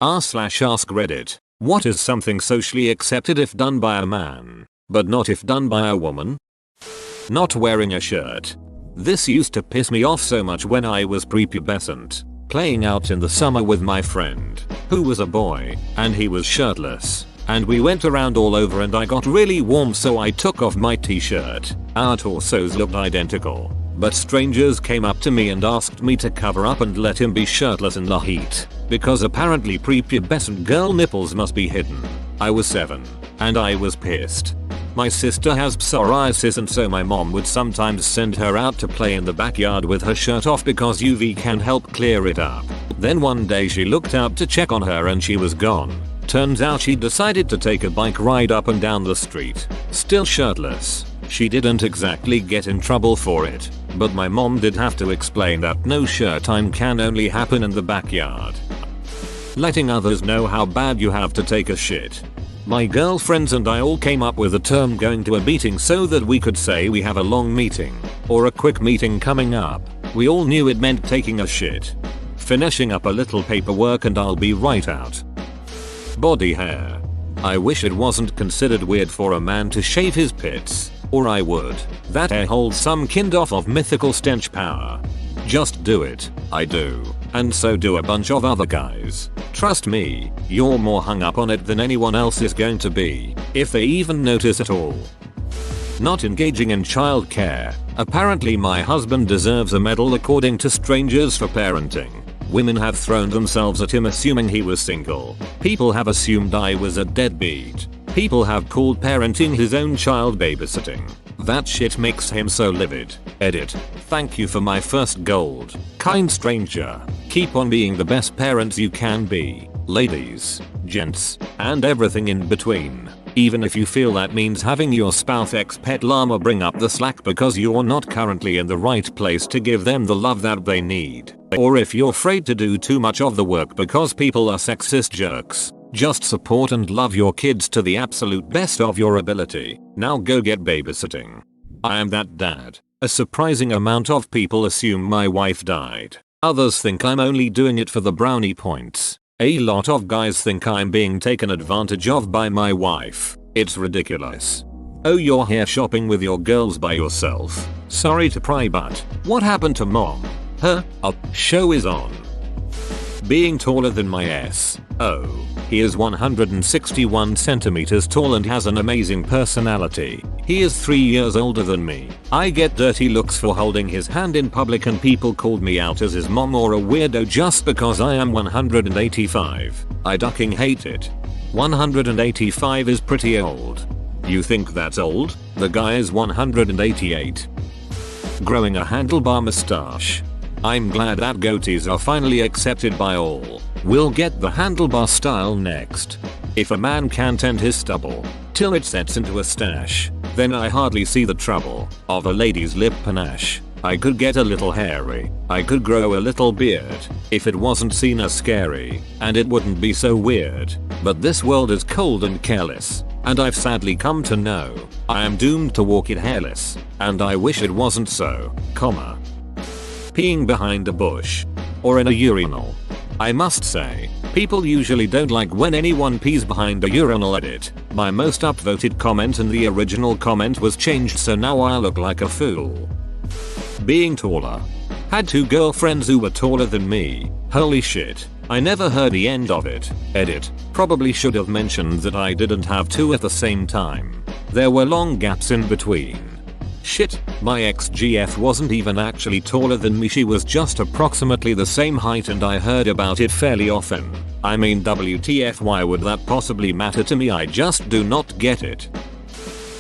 r/ask Reddit. What is something socially accepted if done by a man, but not if done by a woman? Not wearing a shirt. This used to piss me off so much when I was prepubescent, playing out in the summer with my friend, who was a boy, and he was shirtless. And we went around all over and I got really warm, so I took off my t-shirt. Our torsos looked identical, but strangers came up to me and asked me to cover up and let him be shirtless in the heat, because apparently prepubescent girl nipples must be hidden. I was 7, and I was pissed. My sister has psoriasis, and so my mom would sometimes send her out to play in the backyard with her shirt off because UV can help clear it up. Then one day she looked out to check on her and she was gone. Turns out she decided to take a bike ride up and down the street, still shirtless. She didn't exactly get in trouble for it, but my mom did have to explain that no shirt time can only happen in the backyard. Letting others know how bad you have to take a shit. My girlfriends and I all came up with the term going to a meeting so that we could say we have a long meeting, or a quick meeting coming up. We all knew it meant taking a shit. Finishing up a little paperwork and I'll be right out. Body hair. I wish it wasn't considered weird for a man to shave his pits, or I would. That hair holds some kind of mythical stench power. Just do it. I do. And so do a bunch of other guys. Trust me, you're more hung up on it than anyone else is going to be, if they even notice at all. Not engaging in childcare. Apparently my husband deserves a medal according to strangers for parenting. Women have thrown themselves at him assuming he was single. People have assumed I was a deadbeat. People have called parenting his own child babysitting. That shit makes him so livid. Edit. Thank you for my first gold. Kind stranger. Keep on being the best parents you can be. Ladies, gents, and everything in between. Even if you feel that means having your spouse ex-pet llama bring up the slack because you're not currently in the right place to give them the love that they need. Or if you're afraid to do too much of the work because people are sexist jerks. Just support and love your kids to the absolute best of your ability. Now go get babysitting. I am that dad. A surprising amount of people assume my wife died. Others think I'm only doing it for the brownie points. A lot of guys think I'm being taken advantage of by my wife. It's ridiculous. Oh, you're here shopping with your girls by yourself. Sorry to pry, but what happened to mom? Huh? A show is on. Being taller than my ass. Oh, he is 161 centimeters tall and has an amazing personality. He is 3 years older than me. I get dirty looks for holding his hand in public and people called me out as his mom or a weirdo just because I am 185. I ducking hate it. 185 is pretty old. You think that's old? The guy is 188. Growing a handlebar mustache. I'm glad that goatees are finally accepted by all. We'll get the handlebar style next. If a man can tend his stubble till it sets into a stash, then I hardly see the trouble of a lady's lip panache. I could get a little hairy. I could grow a little beard if it wasn't seen as scary, and it wouldn't be so weird. But this world is cold and careless, and I've sadly come to know I am doomed to walk it hairless, and I wish it wasn't so, peeing behind a bush or in a urinal. I must say, people usually don't like when anyone pees behind a urinal. Edit. My most upvoted comment and the original comment was changed, so now I look like a fool. Being taller. Had 2 girlfriends who were taller than me. Holy shit. I never heard the end of it. Edit. Probably should have mentioned that I didn't have 2 at the same time. There were long gaps in between. Shit, my ex-GF wasn't even actually taller than me, she was just approximately the same height, and I heard about it fairly often. I mean, WTF, why would that possibly matter to me? I just do not get it.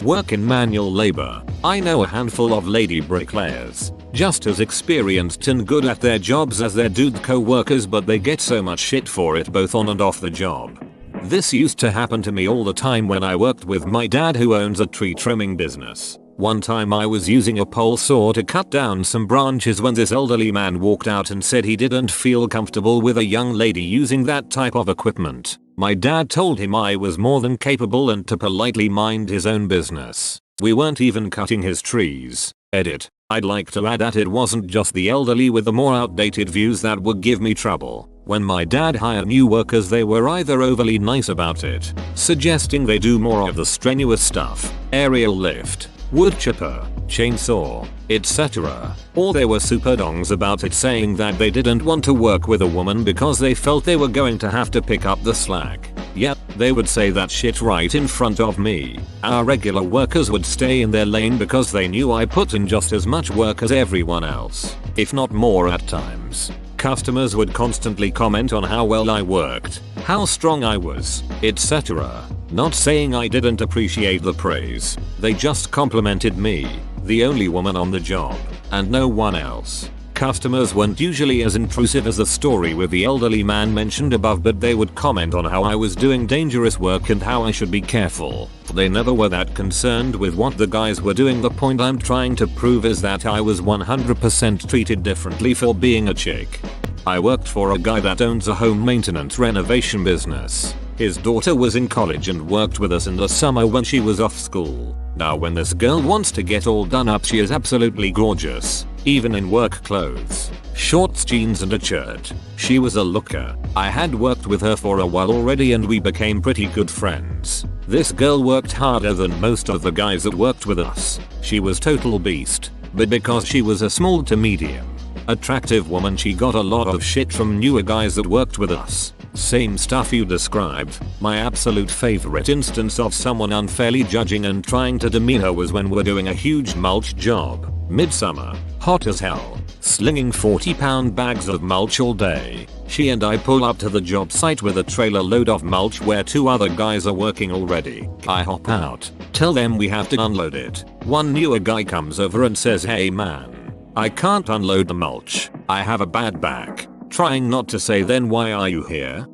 Work in manual labor. I know a handful of lady bricklayers, just as experienced and good at their jobs as their dude co-workers, but they get so much shit for it both on and off the job. This used to happen to me all the time when I worked with my dad, who owns a tree trimming business. One time I was using a pole saw to cut down some branches when this elderly man walked out and said he didn't feel comfortable with a young lady using that type of equipment. My dad told him I was more than capable and to politely mind his own business. We weren't even cutting his trees. Edit. I'd like to add that it wasn't just the elderly with the more outdated views that would give me trouble. When my dad hired new workers, they were either overly nice about it, suggesting they do more of the strenuous stuff, aerial lift, wood chipper, chainsaw, etc. Or they were super dongs about it, saying that they didn't want to work with a woman because they felt they were going to have to pick up the slack. Yep, they would say that shit right in front of me. Our regular workers would stay in their lane because they knew I put in just as much work as everyone else, if not more at times. Customers would constantly comment on how well I worked, how strong I was, etc. Not saying I didn't appreciate the praise, they just complimented me, the only woman on the job, and no one else. Customers weren't usually as intrusive as the story with the elderly man mentioned above, but they would comment on how I was doing dangerous work and how I should be careful. They never were that concerned with what the guys were doing. The point I'm trying to prove is that I was 100% treated differently for being a chick. I worked for a guy that owns a home maintenance renovation business. His daughter was in college and worked with us in the summer when she was off school. Now when this girl wants to get all done up, she is absolutely gorgeous, even in work clothes, shorts, jeans and a shirt. She was a looker. I had worked with her for a while already and we became pretty good friends. This girl worked harder than most of the guys that worked with us. She was total beast, but because she was a small to medium attractive woman, she got a lot of shit from newer guys that worked with us. Same stuff you described. My absolute favorite instance of someone unfairly judging and trying to demean her was when we're doing a huge mulch job. Midsummer, hot as hell, slinging 40-pound bags of mulch all day. She and I pull up to the job site with a trailer load of mulch where 2 other guys are working already. I hop out, tell them we have to unload it. One newer guy comes over and says, "Hey man, I can't unload the mulch. I have a bad back." Trying not to say "then why are you here?"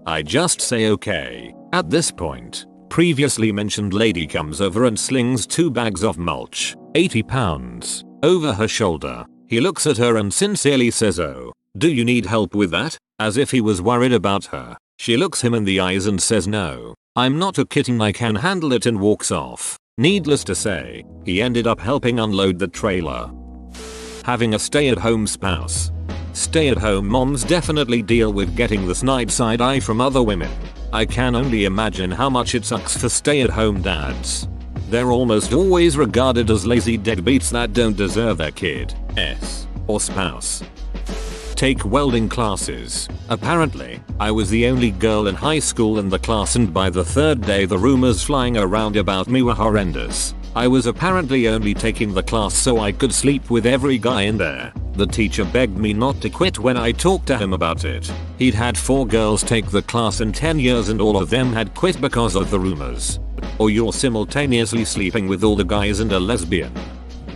I just say okay. At this point, previously mentioned lady comes over and slings 2 bags of mulch, 80 pounds, over her shoulder. He looks at her and sincerely says, "Oh, do you need help with that?" As if he was worried about her. She looks him in the eyes and says, "No, I'm not a kitten, I can handle it," and walks off. Needless to say, he ended up helping unload the trailer. Having a stay-at-home spouse. Stay-at-home moms definitely deal with getting the snide side eye from other women. I can only imagine how much it sucks for stay-at-home dads. They're almost always regarded as lazy deadbeats that don't deserve their kid's or spouse. Take welding classes. Apparently, I was the only girl in high school in the class, and by the 3rd day the rumors flying around about me were horrendous. I was apparently only taking the class so I could sleep with every guy in there. The teacher begged me not to quit when I talked to him about it. He'd had 4 girls take the class in 10 years and all of them had quit because of the rumors. Or you're simultaneously sleeping with all the guys and a lesbian.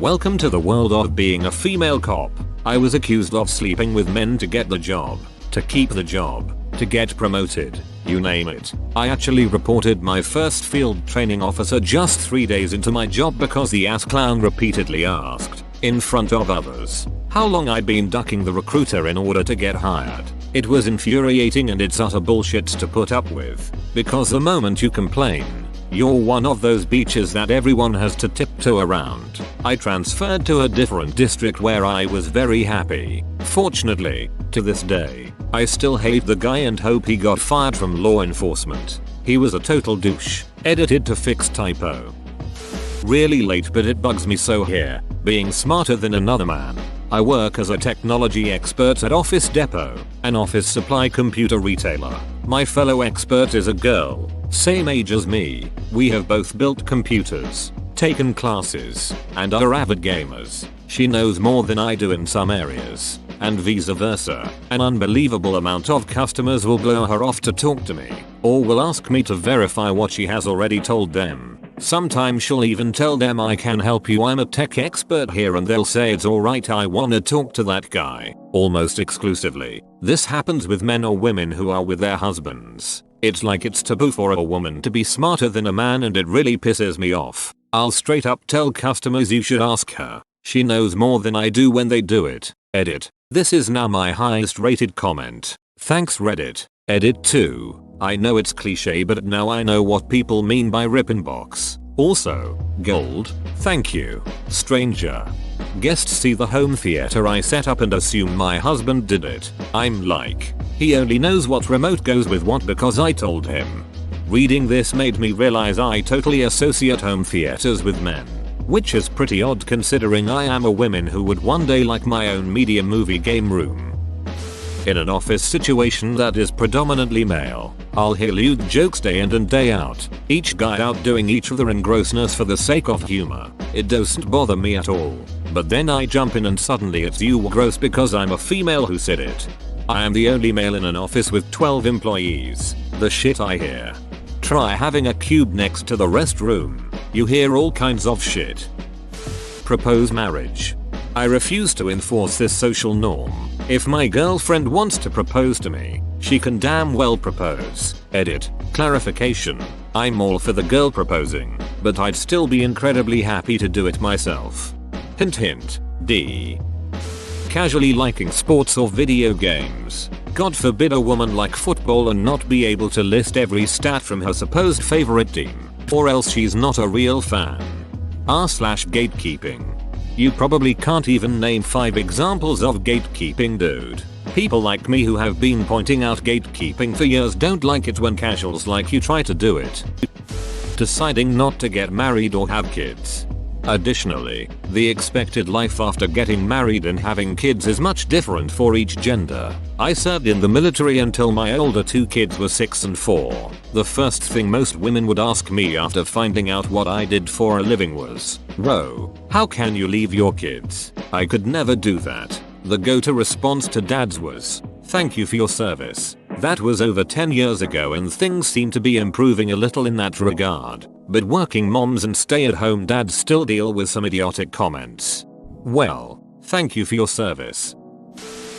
Welcome to the world of being a female cop. I was accused of sleeping with men to get the job, to keep the job, to get promoted, you name it. I actually reported my first field training officer just 3 days into my job because the ass clown repeatedly asked, in front of others, how long I'd been ducking the recruiter in order to get hired. It was infuriating and it's utter bullshit to put up with, because the moment you complain, you're one of those beaches that everyone has to tiptoe around. I transferred to a different district where I was very happy. Fortunately, to this day, I still hate the guy and hope he got fired from law enforcement. He was a total douche. Edited to fix typo. Really late, but it bugs me so here, being smarter than another man. I work as a technology expert at Office Depot, an office supply computer retailer. My fellow expert is a girl, same age as me. We have both built computers, taken classes, and are avid gamers. She knows more than I do in some areas, and vice versa. An unbelievable amount of customers will blow her off to talk to me, or will ask me to verify what she has already told them. Sometimes she'll even tell them, "I can help you, I'm a tech expert here," and they'll say, "It's alright, I wanna talk to that guy." Almost exclusively, this happens with men or women who are with their husbands. It's like it's taboo for a woman to be smarter than a man, and it really pisses me off. I'll straight up tell customers, "You should ask her. She knows more than I do," when they do it. Edit. This is now my highest rated comment. Thanks Reddit. Edit 2. I know it's cliche, but now I know what people mean by ripping box. Also, gold. Thank you. Stranger. Guests see the home theater I set up and assume my husband did it. I'm like, He only knows what remote goes with what because I told him. Reading this made me realize I totally associate home theaters with men. Which is pretty odd considering I am a woman who would one day like my own media movie game room. In an office situation that is predominantly male, I'll hear lewd jokes day in and day out, each guy outdoing each other in grossness for the sake of humor. It doesn't bother me at all. But then I jump in and suddenly it's you gross because I'm a female who said it. I am the only male in an office with 12 employees. The shit I hear. Try having a cube next to the restroom. You hear all kinds of shit. Propose marriage. I refuse to enforce this social norm. If my girlfriend wants to propose to me, she can damn well propose. Edit. Clarification. I'm all for the girl proposing, but I'd still be incredibly happy to do it myself. Hint hint. D. Casually liking sports or video games. God forbid a woman like football and not be able to list every stat from her supposed favorite team, or else she's not a real fan. R/gatekeeping. You probably can't even name 5 examples of gatekeeping, dude. People like me who have been pointing out gatekeeping for years don't like it when casuals like you try to do it. Deciding not to get married or have kids. Additionally, the expected life after getting married and having kids is much different for each gender. I served in the military until my older 2 kids were 6 and 4. The first thing most women would ask me after finding out what I did for a living was, "Ro, how can you leave your kids?" I could never do that. The go-to response to dads was, "Thank you for your service." That was over 10 years ago and things seem to be improving a little in that regard. But working moms and stay-at-home dads still deal with some idiotic comments. Well, thank you for your service.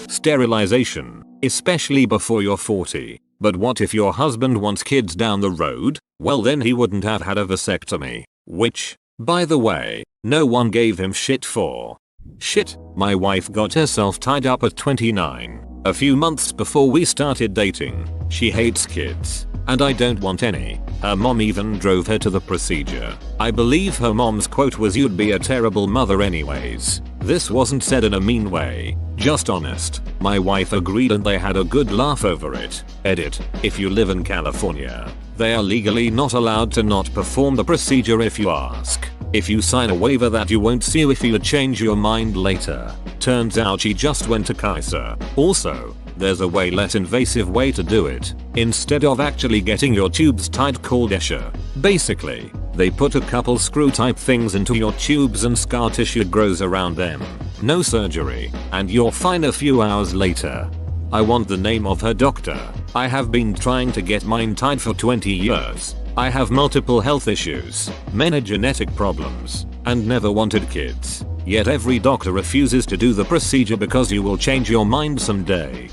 Sterilization, especially before you're 40. But what if your husband wants kids down the road? Well then he wouldn't have had a vasectomy. Which, by the way, no one gave him shit for. Shit, my wife got herself tied up at 29. A few months before we started dating. She hates kids. And I don't want any. Her mom even drove her to the procedure. I believe her mom's quote was, "You'd be a terrible mother anyways." This wasn't said in a mean way, just honest. My wife agreed and they had a good laugh over it. Edit. If you live in California, they are legally not allowed to not perform the procedure if you ask. If you sign a waiver that you won't sue if you change your mind later. Turns out she just went to Kaiser. Also, there's a way less invasive way to do it. Instead of actually getting your tubes tied called Escher. Basically, they put a couple screw type things into your tubes and scar tissue grows around them. No surgery, and you're fine a few hours later. I want the name of her doctor. I have been trying to get mine tied for 20 years. I have multiple health issues, many genetic problems, and never wanted kids. Yet every doctor refuses to do the procedure because you will change your mind someday.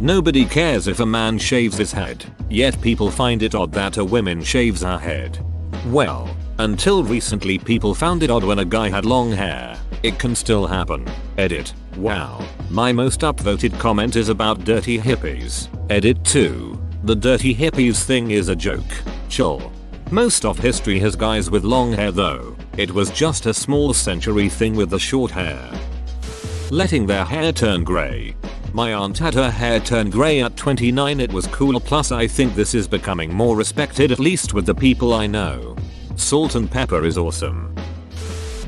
Nobody cares if a man shaves his head, yet people find it odd that a woman shaves her head. Well, until recently people found it odd when a guy had long hair. It can still happen. Edit. Wow. My most upvoted comment is about dirty hippies. Edit 2. The dirty hippies thing is a joke. Chol. Most of history has guys with long hair though. It was just a small century thing with the short hair. Letting their hair turn grey. My aunt had her hair turn grey at 29. It was cool, plus I think this is becoming more respected, at least with the people I know. Salt and pepper is awesome.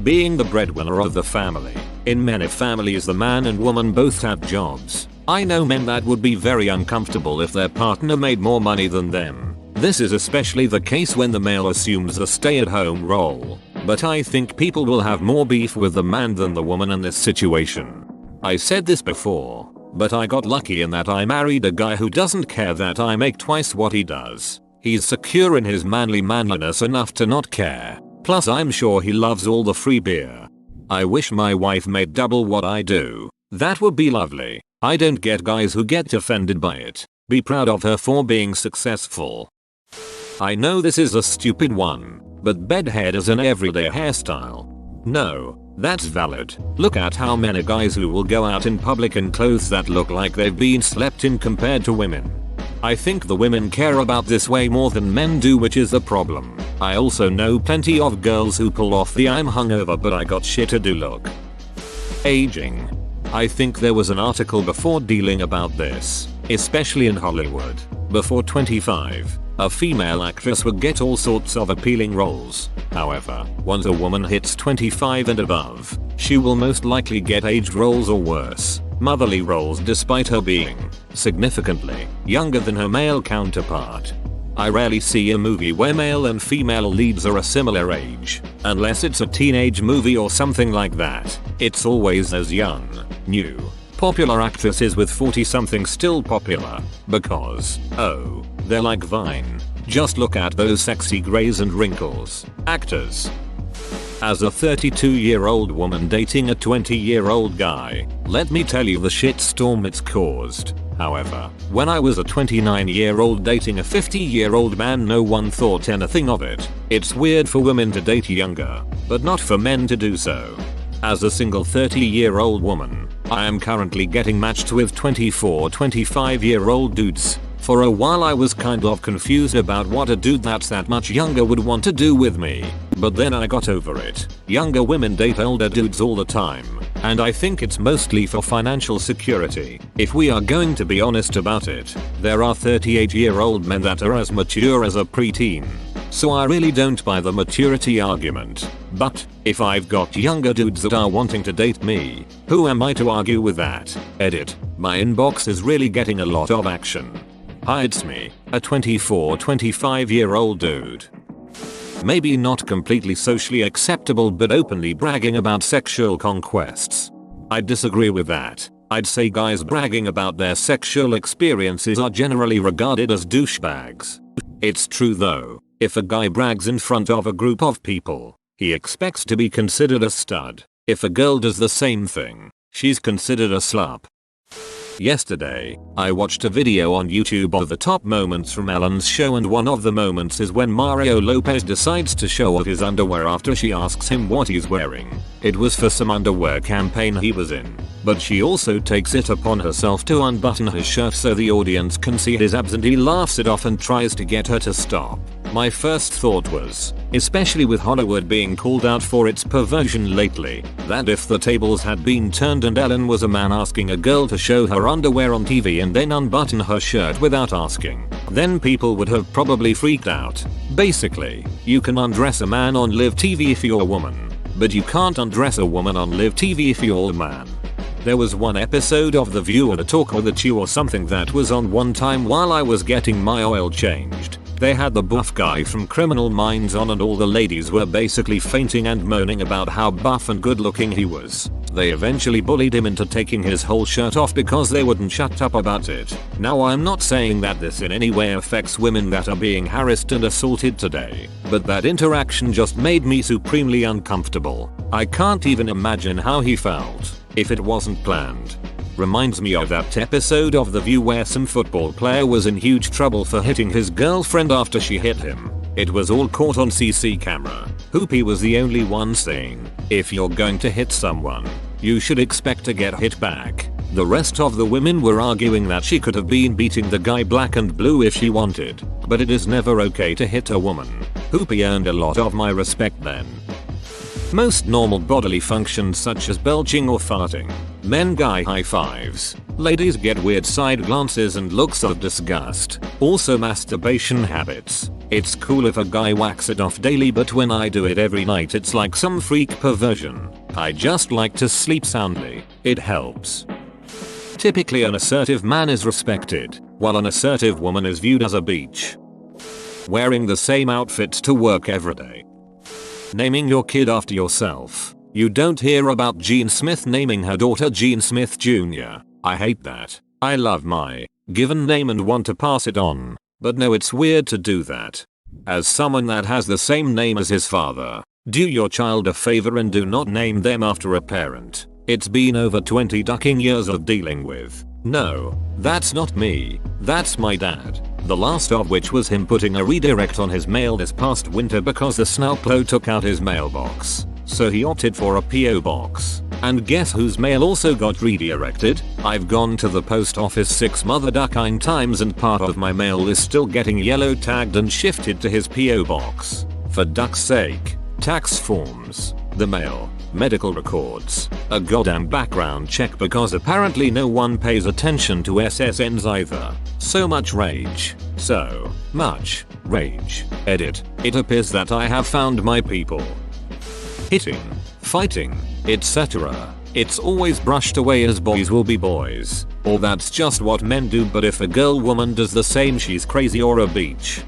Being the breadwinner of the family. In many families the man and woman both have jobs. I know men that would be very uncomfortable if their partner made more money than them. This is especially the case when the male assumes a stay-at-home role. But I think people will have more beef with the man than the woman in this situation. I said this before, but I got lucky in that I married a guy who doesn't care that I make twice what he does. He's secure in his manliness enough to not care. Plus I'm sure he loves all the free beer. I wish my wife made double what I do. That would be lovely. I don't get guys who get offended by it. Be proud of her for being successful. I know this is a stupid one, but bedhead is an everyday hairstyle. No, that's valid. Look at how many guys who will go out in public in clothes that look like they've been slept in compared to women. I think the women care about this way more than men do, which is the problem. I also know plenty of girls who pull off the "I'm hungover but I got shit to do" look. Aging. I think there was an article before dealing about this. especially in Hollywood. Before 25, a female actress would get all sorts of appealing roles. However, once a woman hits 25 and above, she will most likely get aged roles or worse, motherly roles, despite her being significantly younger than her male counterpart. I rarely see a movie where male and female leads are a similar age, unless it's a teenage movie or something like that. It's always as young, new, popular actresses with 40-something still popular, because, oh, they're like Vine. Just look at those sexy grays and wrinkles. Actors. As a 32-year-old woman dating a 20-year-old guy, let me tell you the shitstorm it's caused. However, when I was a 29-year-old dating a 50-year-old man, no one thought anything of it. It's weird for women to date younger, but not for men to do so. As a single 30-year-old woman, I am currently getting matched with 24-25-year-old dudes. For a while I was kind of confused about what a dude that's that much younger would want to do with me, but then I got over it. Younger women date older dudes all the time, and I think it's mostly for financial security. If we are going to be honest about it, there are 38-year-old men that are as mature as a preteen. So I really don't buy the maturity argument. But, if I've got younger dudes that are wanting to date me, who am I to argue with that? Edit. My inbox is really getting a lot of action. Hi, it's me, a 24-25-year-old dude. Maybe not completely socially acceptable but openly bragging about sexual conquests. I disagree with that. I'd say guys bragging about their sexual experiences are generally regarded as douchebags. It's true though, if a guy brags in front of a group of people, he expects to be considered a stud. If a girl does the same thing, she's considered a slut. Yesterday, I watched a video on YouTube of the top moments from Ellen's show, and one of the moments is when Mario Lopez decides to show off his underwear after she asks him what he's wearing. It was for some underwear campaign he was in, but she also takes it upon herself to unbutton his shirt so the audience can see his abs, and he laughs it off and tries to get her to stop. My first thought was, especially with Hollywood being called out for its perversion lately, that if the tables had been turned and Ellen was a man asking a girl to show her underwear on TV and then unbutton her shirt without asking, then people would have probably freaked out. Basically, you can undress a man on live TV if you're a woman, but you can't undress a woman on live TV if you're a man. There was one episode of The View or The Talk or The Chew or something that was on one time while I was getting my oil changed. They had the buff guy from Criminal Minds on, and all the ladies were basically fainting and moaning about how buff and good looking he was. They eventually bullied him into taking his whole shirt off because they wouldn't shut up about it. Now, I'm not saying that this in any way affects women that are being harassed and assaulted today, but that interaction just made me supremely uncomfortable. I can't even imagine how he felt if it wasn't planned. Reminds me of that episode of The View where some football player was in huge trouble for hitting his girlfriend after she hit him. It was all caught on CC camera. Hoopy was the only one saying, if you're going to hit someone, you should expect to get hit back. The rest of the women were arguing that she could have been beating the guy black and blue if she wanted, but it is never okay to hit a woman. Hoopy earned a lot of my respect then. Most normal bodily functions such as belching or farting, men guy high fives, ladies get weird side glances and looks of disgust. Also masturbation habits. It's cool if a guy whacks it off daily, but when I do it every night it's like some freak perversion. I just like to sleep soundly. It helps. Typically an assertive man is respected, while an assertive woman is viewed as a bitch. Wearing the same outfits to work every day. Naming your kid after yourself. You don't hear about Gene Smith naming her daughter Gene Smith Jr. I hate that. I love my given name and want to pass it on, but no, it's weird to do that. As someone that has the same name as his father, do your child a favor and do not name them after a parent. It's been over 20 ducking years of dealing with, no, that's not me, that's my dad. The last of which was him putting a redirect on his mail this past winter because the Snowplow took out his mailbox. So he opted for a PO box. And guess whose mail also got redirected? I've gone to the post office 6 motherfucking times and part of my mail is still getting yellow tagged and shifted to his PO box. For duck's sake. Tax forms. The mail. medical records, a goddamn background check because apparently no one pays attention to SSNs either. So much rage. So much rage. Edit. It appears that I have found my people. Hitting, fighting, etc. It's always brushed away as boys will be boys. Or that's just what men do, but if a girl woman does the same she's crazy or a beach.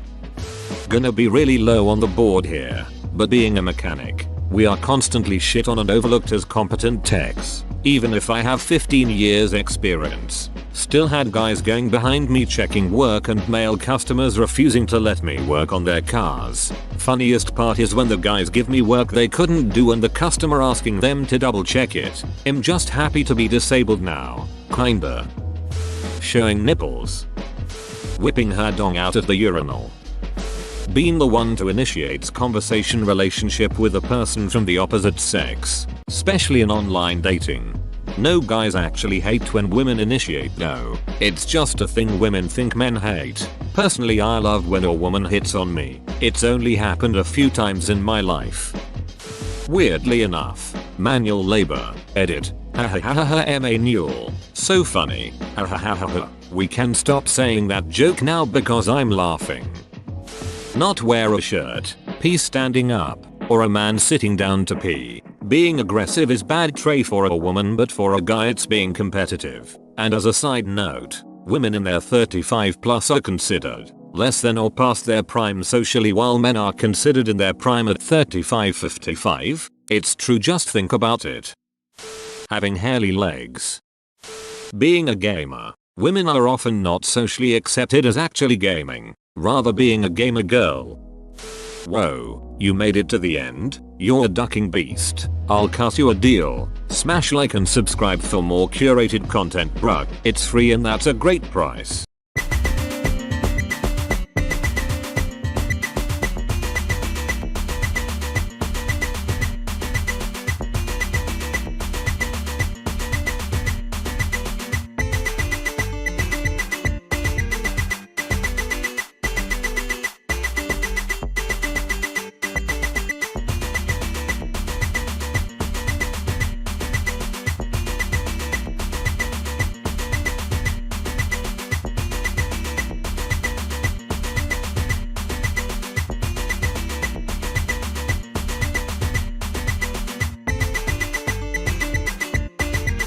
Gonna be really low on the board here, but being a mechanic, we are constantly shit on and overlooked as competent techs. Even if I have 15 years experience. Still had guys going behind me checking work and male customers refusing to let me work on their cars. Funniest part is when the guys give me work they couldn't do and the customer asking them to double check it. I'm just happy to be disabled now. Kinda. Showing nipples. Whipping her dong out at the urinal. Being the one to initiate conversation relationship with a person from the opposite sex, especially in online dating. No guys actually hate when women initiate, no. It's just a thing women think men hate. Personally I love when a woman hits on me. It's only happened a few times in my life. Weirdly enough, manual labor. Edit. Ha manual. So funny. Ha. We can stop saying that joke now because I'm laughing. Not wear a shirt, pee standing up, or a man sitting down to pee. Being aggressive is bad trait for a woman, but for a guy it's being competitive. And as a side note, women in their 35 plus are considered less than or past their prime socially while men are considered in their prime at 35-55. It's true, just think about it. Having hairy legs. Being a gamer. Women are often not socially accepted as actually gaming, rather being a gamer girl. Whoa, you made it to the end? You're a ducking beast. I'll cut you a deal. Smash like and subscribe for more curated content, bruh. It's free and that's a great price.